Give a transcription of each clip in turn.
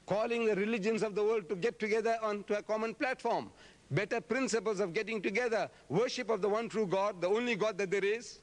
calling the religions of the world to get together onto a common platform, better principles of getting together, worship of the one true God, the only God that there is,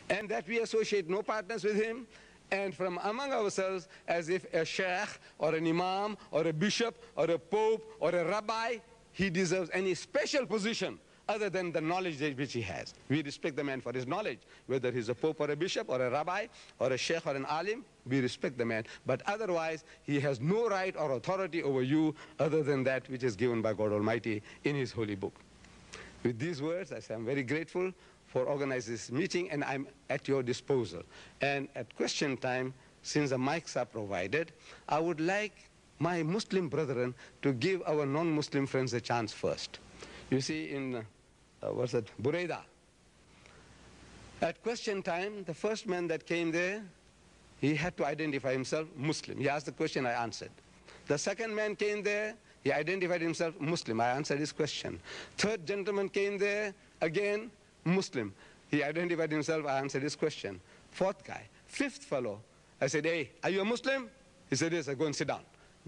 and that we associate no partners with him, and from among ourselves as if a sheikh or an imam or a bishop or a pope or a rabbi, he deserves any special position other than the knowledge which he has. We respect the man for his knowledge, whether he's a pope or a bishop or a rabbi or a sheikh or an alim, we respect the man. But otherwise, he has no right or authority over you other than that which is given by God Almighty in his holy book. With these words, I say I'm very grateful for organizing this meeting, and I'm at your disposal. And at question time, since the mics are provided, I would like my Muslim brethren to give our non-Muslim friends a chance first. You see, in what's that, Buraidah. At question time, the first man that came there, he had to identify himself Muslim. He asked the question, I answered. The second man came there, he identified himself Muslim. I answered his question. Third gentleman came there, again, Muslim. He identified himself, I answered his question. Fourth guy. Fifth fellow, I said, hey, are you a Muslim? He said, yes, I go and sit down.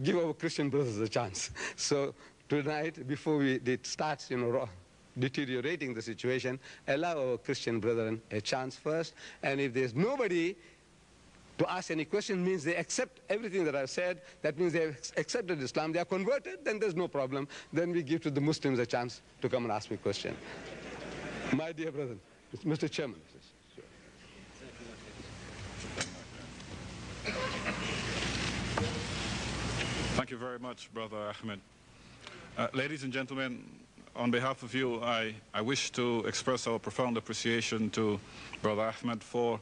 Give our Christian brothers a chance. So tonight, before it starts, deteriorating the situation, allow our Christian brethren a chance first. And if there's nobody to ask any question, means they accept everything that I've said, that means they've accepted Islam, they are converted, then there's no problem. Then we give to the Muslims a chance to come and ask me a question. My dear brother, Mr. Chairman. Thank you very much, Brother Ahmed. Ladies and gentlemen, on behalf of you, I wish to express our profound appreciation to Brother Ahmed for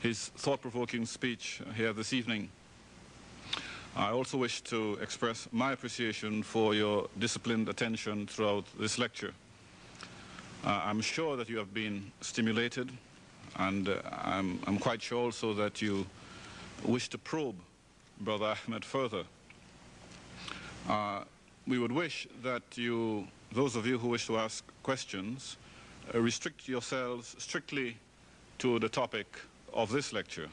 his thought-provoking speech here this evening. I also wish to express my appreciation for your disciplined attention throughout this lecture. I'm sure that you have been stimulated, and I'm quite sure also that you wish to probe Brother Ahmed further. We would wish that those of you who wish to ask questions, restrict yourselves strictly to the topic of this lecture.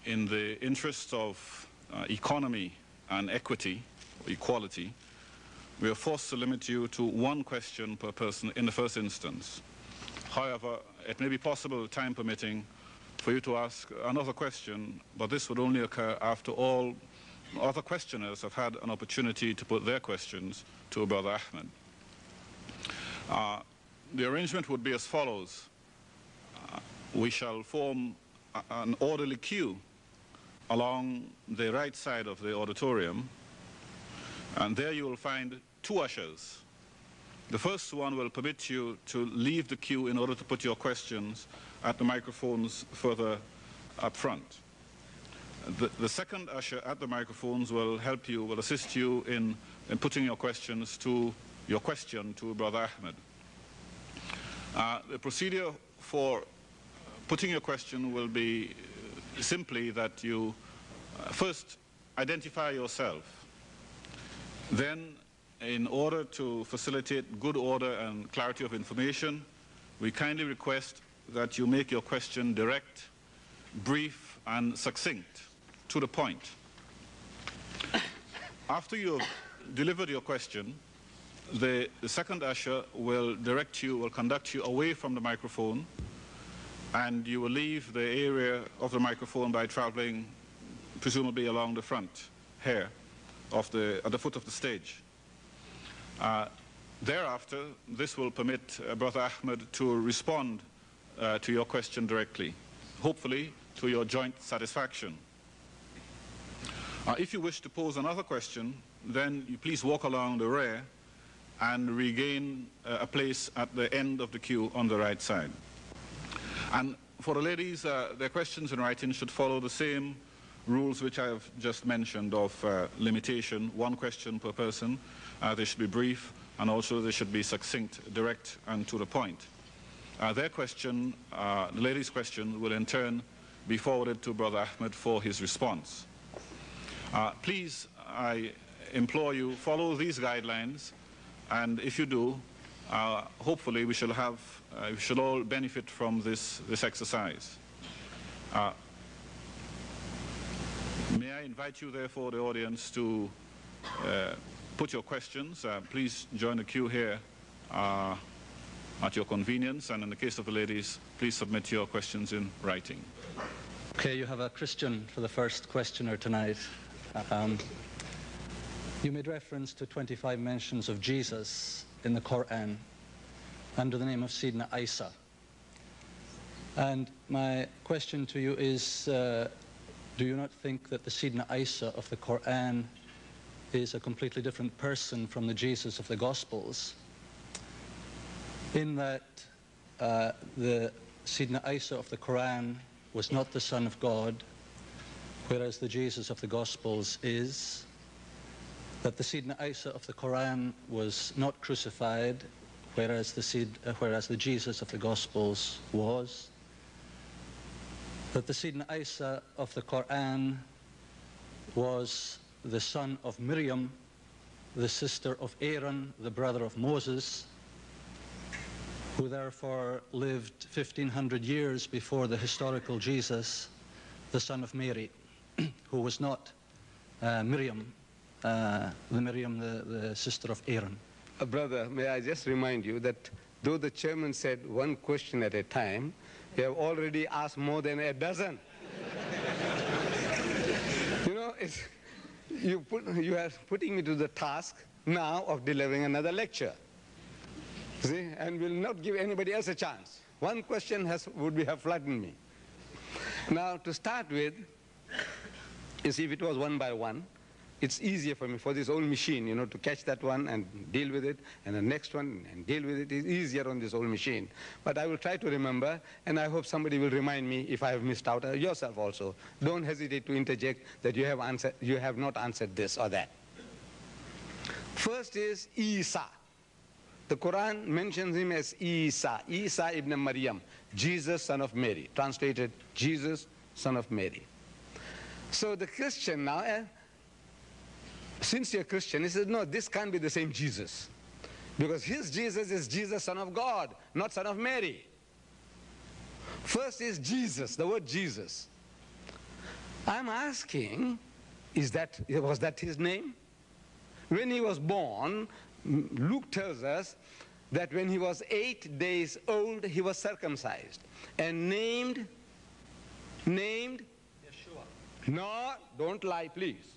In the interests of economy and equity, or equality, we are forced to limit you to one question per person in the first instance. However, it may be possible, time permitting, for you to ask another question, but this would only occur after all other questioners have had an opportunity to put their questions to Brother Ahmed. The arrangement would be as follows. We shall form an orderly queue along the right side of the auditorium, and there you will find two ushers. The first one will permit you to leave the queue in order to put your questions at the microphones further up front. The second usher at the microphones will assist you in putting your question to Brother Ahmed. The procedure for putting your question will be simply that you first identify yourself. Then, in order to facilitate good order and clarity of information, we kindly request that you make your question direct, brief, and succinct, to the point. After you have delivered your question, the second usher will conduct you away from the microphone, and you will leave the area of the microphone by traveling presumably along the front here at the foot of the stage. Thereafter, this will permit Brother Ahmed to respond to your question directly, hopefully to your joint satisfaction. If you wish to pose another question, then you please walk along the rear and regain a place at the end of the queue on the right side. And for the ladies, their questions in writing should follow the same rules which I have just mentioned of limitation, one question per person. They should be brief, and also they should be succinct, direct, and to the point. Their question, the lady's question, will in turn be forwarded to Brother Ahmed for his response. Please, I implore you, follow these guidelines, and if you do, hopefully we shall all benefit from this exercise. May I invite you, therefore, the audience, to put your questions. Please join the queue here at your convenience, and in the case of the ladies, please submit your questions in writing. Okay, you have a Christian for the first questioner tonight. You made reference to 25 mentions of Jesus in the Quran under the name of Sayyidina Isa. And my question to you is, do you not think that the Sayyidina Isa of the Quran is a completely different person from the Jesus of the Gospels, in that the Sayyidina Isa of the Quran was not the Son of God, whereas the Jesus of the Gospels is, that the Sayyidina Isa of the Quran was not crucified, whereas the Jesus of the Gospels was, that the Sayyidina Isa of the Quran was the son of Miriam, the sister of Aaron, the brother of Moses, who therefore lived 1500 years before the historical Jesus, the son of Mary, who was not Miriam, the sister of Aaron. Brother, may I just remind you that though the chairman said one question at a time, you have already asked more than a dozen. You know, you are putting me to the task now of delivering another lecture. See, and will not give anybody else a chance. One question would have flattened me. Now, to start with, you see, if it was one by one, it's easier for me, for this old machine, you know, to catch that one and deal with it, and the next one and deal with it. It's easier on this old machine. But I will try to remember, and I hope somebody will remind me if I have missed out. Yourself also. Don't hesitate to interject that you have not answered this or that. First is Isa. The Quran mentions him as Isa, Isa ibn Maryam, Jesus, son of Mary. Translated, Jesus, son of Mary. So the Christian now, sincere Christian, he says, no, this can't be the same Jesus. Because his Jesus is Jesus, son of God, not son of Mary. First is Jesus, the word Jesus. I'm asking, was that his name? When he was born, Luke tells us that when he was 8 days old, he was circumcised and named Yeshua. No, don't lie, please.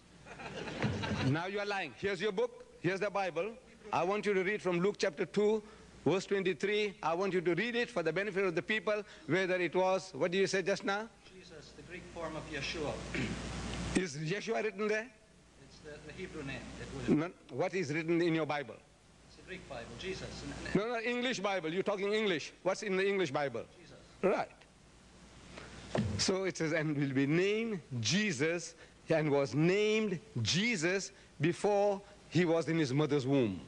Now you are lying. Here's your book. Here's the Bible. I want you to read from Luke chapter 2, verse 23. I want you to read it for the benefit of the people, whether it was, what did you say just now? Jesus, the Greek form of Yeshua. Is Yeshua written there? It's the Hebrew name. No, what is written in your Bible? It's the Greek Bible, Jesus. No, English Bible. You're talking English. What's in the English Bible? Jesus. Right. So it says, and will be named Jesus, and was named Jesus before he was in his mother's womb.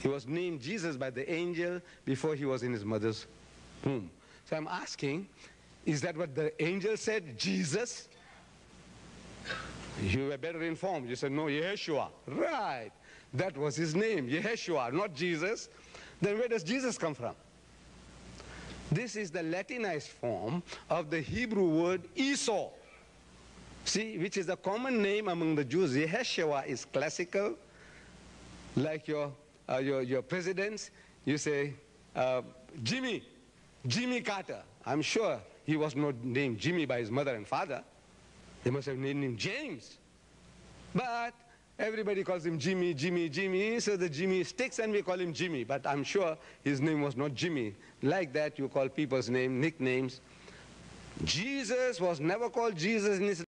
He was named Jesus by the angel before he was in his mother's womb. So I'm asking, is that what the angel said, Jesus? You were better informed. You said, no, Yeshua. Right. That was his name, Yeshua, not Jesus. Then where does Jesus come from? This is the Latinized form of the Hebrew word Esau. See, which is a common name among the Jews. Yeshua is classical, like your presidents. You say, Jimmy Carter. I'm sure he was not named Jimmy by his mother and father. They must have named him James. But everybody calls him Jimmy, so the Jimmy sticks and we call him Jimmy. But I'm sure his name was not Jimmy. Like that, you call people's name, nicknames. Jesus was never called Jesus in Islam.